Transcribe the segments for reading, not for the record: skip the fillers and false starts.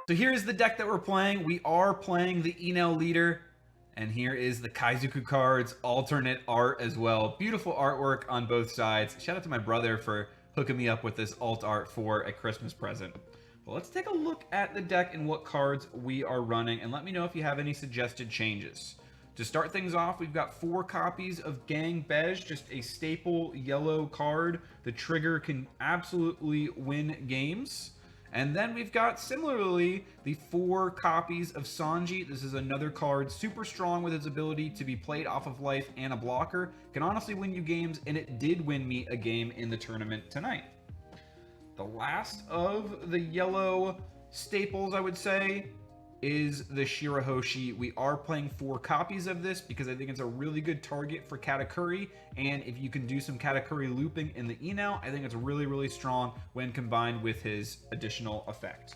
So here's the deck that we're playing. We are playing the Enel leader. And here is the Kaizoku cards, alternate art as well. Beautiful artwork on both sides. Shout out to my brother for hooking me up with this alt art for a Christmas present. But let's take a look at the deck and what cards we are running, and let me know if you have any suggested changes. To start things off, we've got 4 copies of Gang Beige, just a staple yellow card. The trigger can absolutely win games. And then we've got, similarly, the 4 copies of Sanji. This is another card, super strong with its ability to be played off of life and a blocker. Can honestly win you games, and it did win me a game in the tournament tonight. The last of the yellow staples, I would say, is the Shirahoshi. We are playing 4 copies of this because I think it's a really good target for Katakuri, and if you can do some Katakuri looping in the Enel, I think it's really, really strong when combined with his additional effect.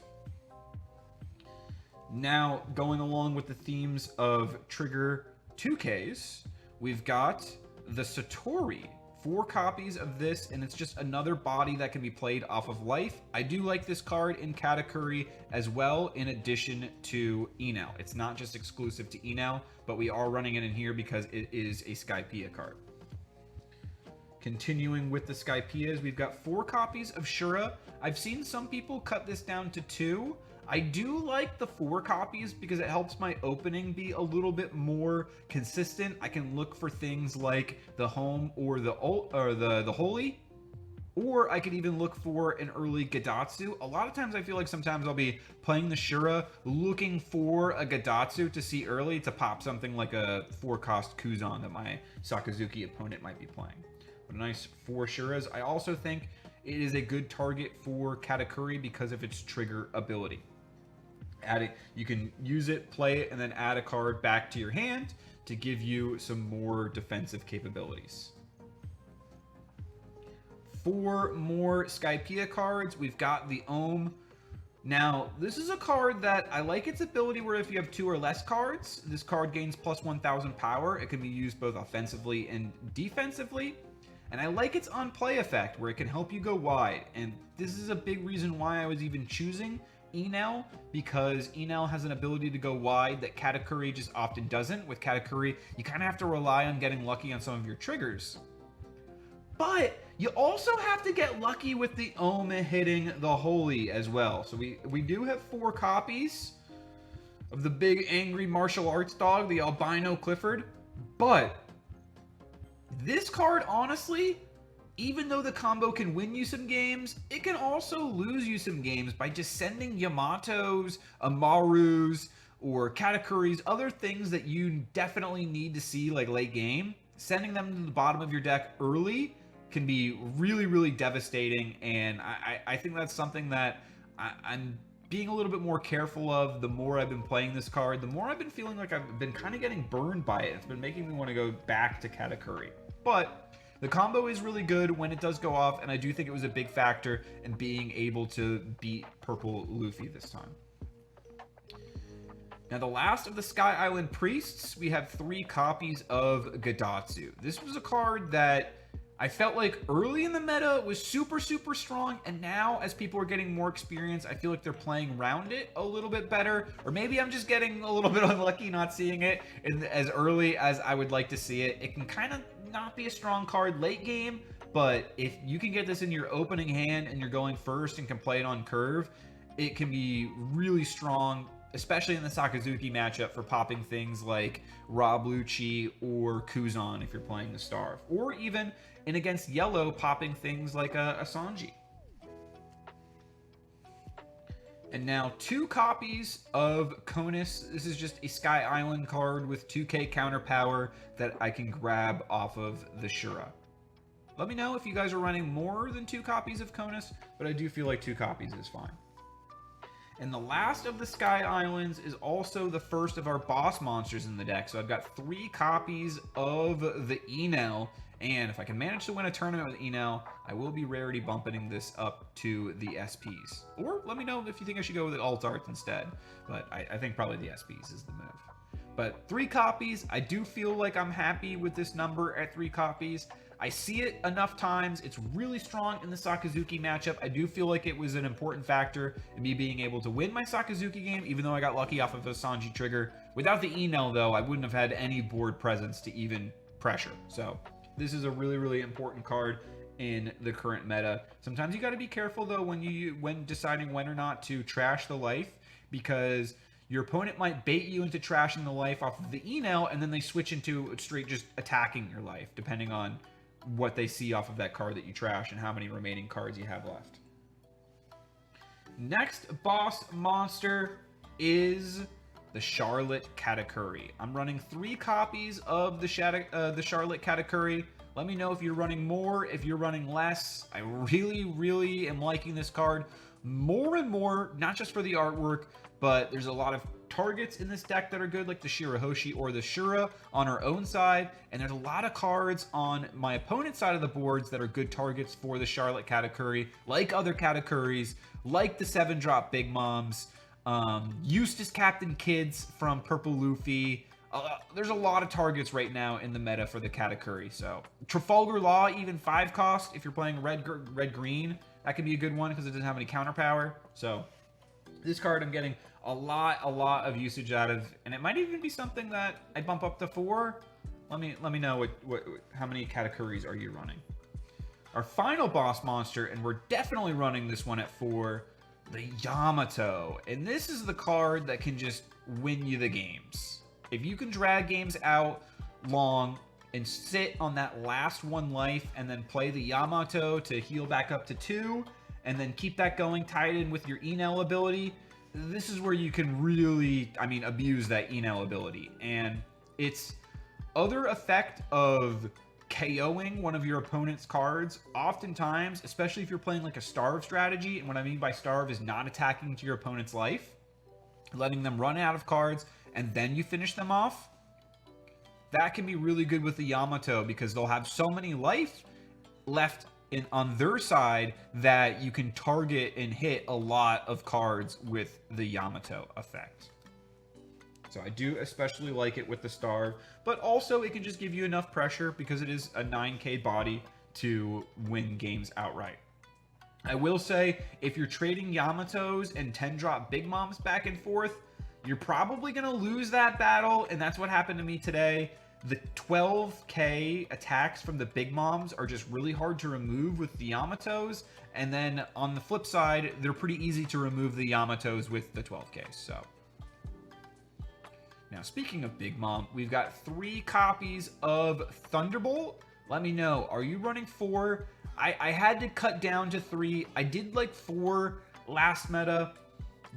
Now, going along with the themes of Trigger 2Ks, we've got the Satori. 4 copies of this, and it's just another body that can be played off of life. I do like this card in Katakuri as well, in addition to Enel. It's not just exclusive to Enel, but we are running it in here because it is a Skypiea card. Continuing with the Skypieas, we've got 4 copies of Shura. I've seen some people cut this down to 2. I do like the 4 copies because it helps my opening be a little bit more consistent. I can look for things like the home or the holy, or I could even look for an early Gadatsu. A lot of times I feel like sometimes I'll be playing the Shura looking for a Gadatsu to see early to pop something like a 4-cost Kuzan that my Sakazuki opponent might be playing. But a nice 4 Shuras. I also think it is a good target for Katakuri because of its trigger ability. You can use it, play it, and then add a card back to your hand to give you some more defensive capabilities. 4 more Skypiea cards. We've got the Ohm. Now, this is a card that I like its ability where if you have 2 or less cards, this card gains plus 1000 power. It can be used both offensively and defensively. And I like its on-play effect where it can help you go wide. And this is a big reason why I was even choosing Enel, because Enel has an ability to go wide that Katakuri just often doesn't. With Katakuri, you kind of have to rely on getting lucky on some of your triggers. But you also have to get lucky with the Ohm hitting the Holy as well. So we do have 4 copies of the big angry martial arts dog, the Albino Clifford. But this card, honestly, even though the combo can win you some games, it can also lose you some games by just sending Yamatos, Amarus, or Katakuris, other things that you definitely need to see like late game. Sending them to the bottom of your deck early can be really, really devastating, and I think that's something that I'm being a little bit more careful of. The more I've been playing this card, the more I've been feeling like I've been kind of getting burned by it. It's been making me want to go back to Katakuri. But the combo is really good when it does go off, and I do think it was a big factor in being able to beat Purple Luffy this time. Now, the last of the Sky Island Priests, we have 3 copies of Gadatsu. This was a card that I felt like early in the meta was super, super strong, and now as people are getting more experience, I feel like they're playing around it a little bit better, or maybe I'm just getting a little bit unlucky not seeing it as early as I would like to see it. It can kind of not be a strong card late game, but if you can get this in your opening hand and you're going first and can play it on curve, it can be really strong, especially in the Sakazuki matchup for popping things like Rob Lucci or Kuzan if you're playing the Starve, or even in against yellow popping things like a Sanji. And now 2 copies of Konus. This is just a Sky Island card with 2k counter power that I can grab off of the Shura. Let me know if you guys are running more than 2 copies of Konus, but I do feel like 2 copies is fine. And the last of the Sky Islands is also the first of our boss monsters in the deck. So I've got 3 copies of the Enel, and if I can manage to win a tournament with Enel, I will be rarity bumping this up to the SPs. Or let me know if you think I should go with the alt art instead, but I think probably the SPs is the move. But 3 copies, I do feel like I'm happy with this number at 3 copies. I see it enough times. It's really strong in the Sakazuki matchup. I do feel like it was an important factor in me being able to win my Sakazuki game, even though I got lucky off of a Sanji trigger. Without the Enel, though, I wouldn't have had any board presence to even pressure. So this is a really, really important card in the current meta. Sometimes you got to be careful, though, when deciding when or not to trash the life, because your opponent might bait you into trashing the life off of the Enel, and then they switch into straight just attacking your life, depending on what they see off of that card that you trash and how many remaining cards you have left. Next boss monster is the Charlotte Katakuri. I'm running 3 copies of the Charlotte Katakuri. Let me know if you're running more, if you're running less. I really, really am liking this card more and more, not just for the artwork, but there's a lot of targets in this deck that are good, like the Shirahoshi or the Shura on our own side, and there's a lot of cards on my opponent's side of the boards that are good targets for the Charlotte Katakuri, like other Katakuris, like the 7-drop Big Moms, Eustace Captain Kids from Purple Luffy. There's a lot of targets right now in the meta for the Katakuri. So Trafalgar Law, even 5 cost if you're playing red-green, that could be a good one because it doesn't have any counter power. So this card I'm getting a lot of usage out of, and it might even be something that I bump up to 4. Let me know how many Katakuris are you running. Our final boss monster, and we're definitely running this one at 4, the Yamato. And this is the card that can just win you the games. If you can drag games out long and sit on that last 1 life and then play the Yamato to heal back up to 2, and then keep that going tied in with your Enel ability, this is where you can really, abuse that Enel ability. And its other effect of KOing one of your opponent's cards, oftentimes, especially if you're playing like a starve strategy, and what I mean by starve is not attacking to your opponent's life, letting them run out of cards, and then you finish them off, that can be really good with the Yamato because they'll have so many life left on their side that you can target and hit a lot of cards with the Yamato effect. So I do especially like it with the Starve, but also it can just give you enough pressure because it is a 9k body to win games outright. I will say, if you're trading Yamatos and 10-drop Big Moms back and forth, you're probably going to lose that battle, and that's what happened to me today. The 12k attacks from the Big Moms are just really hard to remove with the Yamatos, and then on the flip side, they're pretty easy to remove the Yamatos with the 12k. So now, speaking of Big Mom, we've got 3 copies of Thunderbolt. Let me know, are you running 4? I had to cut down to 3. I did like 4 last meta,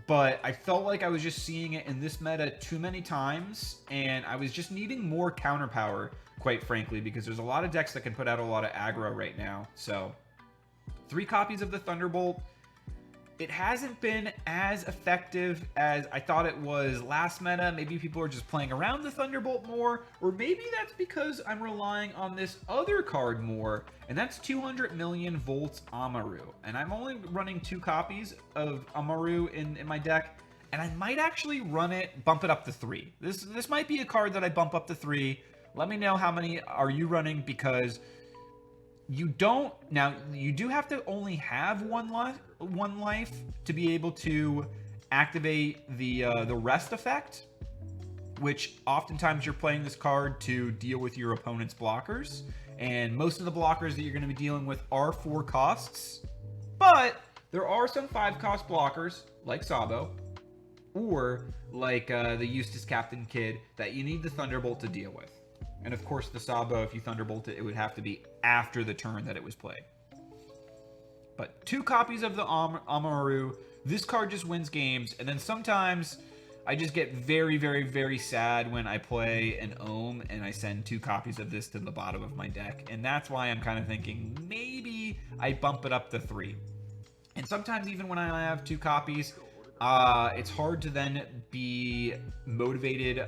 but I felt like I was just seeing it in this meta too many times, and I was just needing more counter power, quite frankly, because there's a lot of decks that can put out a lot of aggro right now. So 3 copies of the Thunderbolt. It hasn't been as effective as I thought it was last meta. Maybe people are just playing around the Thunderbolt more, or maybe that's because I'm relying on this other card more, and that's 200 million volts Amaru. And I'm only running 2 copies of Amaru in my deck, and I might actually bump it up to 3. This might be a card that I bump up to 3. Let me know how many are you running, because you do have to only have one life to be able to activate the rest effect, which oftentimes you're playing this card to deal with your opponent's blockers, and most of the blockers that you're going to be dealing with are 4 costs, but there are some 5-cost blockers like Sabo or like the Eustace Captain Kid that you need the Thunderbolt to deal with. And of course, the Sabo, if you Thunderbolt it, it would have to be after the turn that it was played. But 2 copies of the Amaru. This card just wins games. And then sometimes I just get very, very, very sad when I play an Ohm and I send 2 copies of this to the bottom of my deck. And that's why I'm kind of thinking maybe I bump it up to 3. And sometimes even when I have 2 copies, it's hard to then be motivated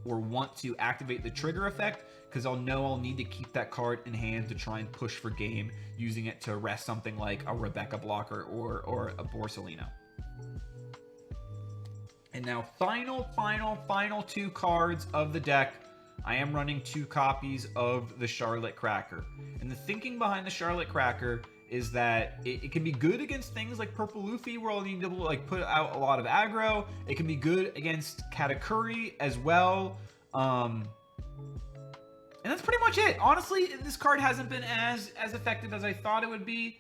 or want to activate the trigger effect, because I'll know I'll need to keep that card in hand to try and push for game, using it to rest something like a Rebecca blocker or a Borsalino. And now final 2 cards of the deck. I am running 2 copies of the Charlotte Cracker. And the thinking behind the Charlotte Cracker is that it can be good against things like Purple Luffy, where I'll need to like put out a lot of aggro. It can be good against Katakuri as well. And that's pretty much it. Honestly, this card hasn't been as effective as I thought it would be.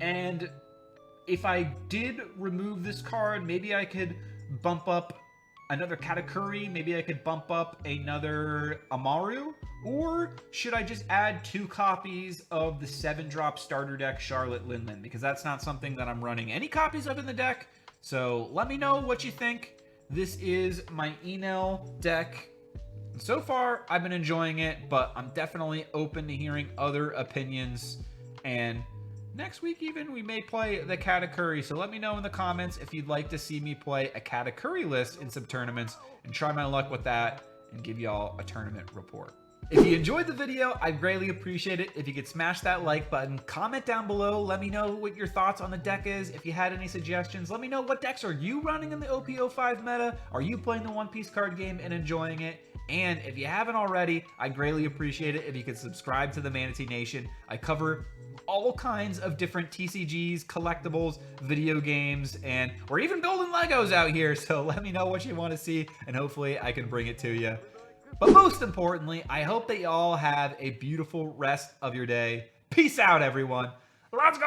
And if I did remove this card, maybe I could bump up another Katakuri, maybe I could bump up another Amaru, or should I just add 2 copies of the 7-drop starter deck Charlotte Linlin, because that's not something that I'm running any copies of in the deck. So let me know what you think. This is my Enel deck. So far, I've been enjoying it, but I'm definitely open to hearing other opinions, and next week even, we may play the Katakuri, so let me know in the comments if you'd like to see me play a Katakuri list in some tournaments and try my luck with that and give y'all a tournament report. If you enjoyed the video, I'd greatly appreciate it if you could smash that like button, comment down below, let me know what your thoughts on the deck is. If you had any suggestions, let me know what decks are you running in the OP05 meta? Are you playing the One Piece card game and enjoying it? And if you haven't already, I'd greatly appreciate it if you could subscribe to the Manatee Nation. I cover all kinds of different TCGs, collectibles, video games, and we're even building Legos out here, so let me know what you want to see, and hopefully I can bring it to you. But most importantly, I hope that you all have a beautiful rest of your day. Peace out, everyone. Let's go!